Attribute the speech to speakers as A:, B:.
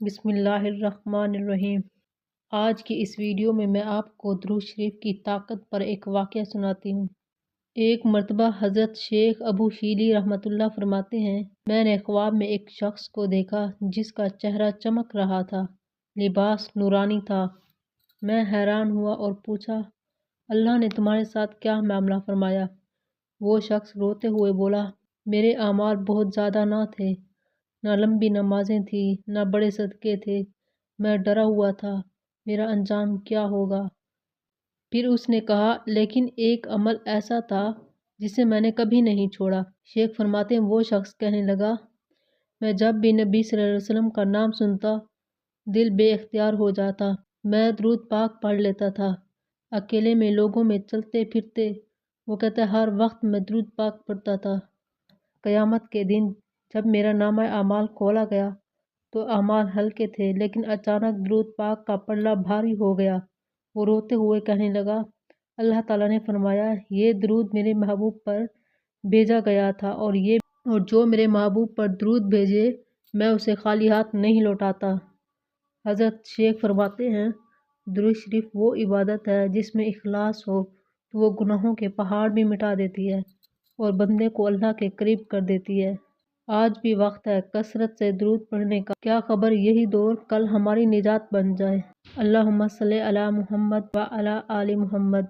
A: بسم اللہ الرحمن الرحیم۔ آج کی اس ویڈیو میں آپ کو درود شریف کی طاقت پر ایک واقعہ سناتی ہوں۔ ایک مرتبہ حضرت شیخ ابو شیلی رحمۃ اللہ فرماتے ہیں، میں نے خواب میں ایک شخص کو دیکھا جس کا چہرہ چمک رہا تھا، لباس نورانی تھا۔ میں حیران ہوا اور پوچھا، اللہ نے تمہارے ساتھ کیا معاملہ فرمایا؟ وہ شخص روتے ہوئے بولا، میرے اعمال بہت زیادہ نہ تھے، نہ لمبی نمازیں تھیں، نہ بڑے صدقے تھے۔ میں ڈرا ہوا تھا، میرا انجام کیا ہوگا؟ پھر اس نے کہا، لیکن ایک عمل ایسا تھا جسے میں نے کبھی نہیں چھوڑا۔ شیخ فرماتے ہیں، وہ شخص کہنے لگا، میں جب بھی نبی صلی اللہ علیہ وسلم کا نام سنتا دل بے اختیار ہو جاتا۔ میں درود پاک پڑھ لیتا تھا، اکیلے میں، لوگوں میں، چلتے پھرتے۔ وہ کہتا ہے، ہر وقت میں درود پاک پڑھتا تھا۔ قیامت کے دن جب میرا نامہ اعمال کھولا گیا تو اعمال ہلکے تھے، لیکن اچانک درود پاک کا پلڑا بھاری ہو گیا۔ وہ روتے ہوئے کہنے لگا، اللہ تعالیٰ نے فرمایا، یہ درود میرے محبوب پر بھیجا گیا تھا، اور جو میرے محبوب پر درود بھیجے میں اسے خالی ہاتھ نہیں لوٹاتا۔ حضرت شیخ فرماتے ہیں، درود شریف وہ عبادت ہے جس میں اخلاص ہو تو وہ گناہوں کے پہاڑ بھی مٹا دیتی ہے اور بندے کو اللہ کے قریب کر دیتی ہے۔ آج بھی وقت ہے کثرت سے درود پڑھنے کا، کیا خبر یہی دور کل ہماری نجات بن جائے۔ اللہم صلی علی محمد و علی آل محمد۔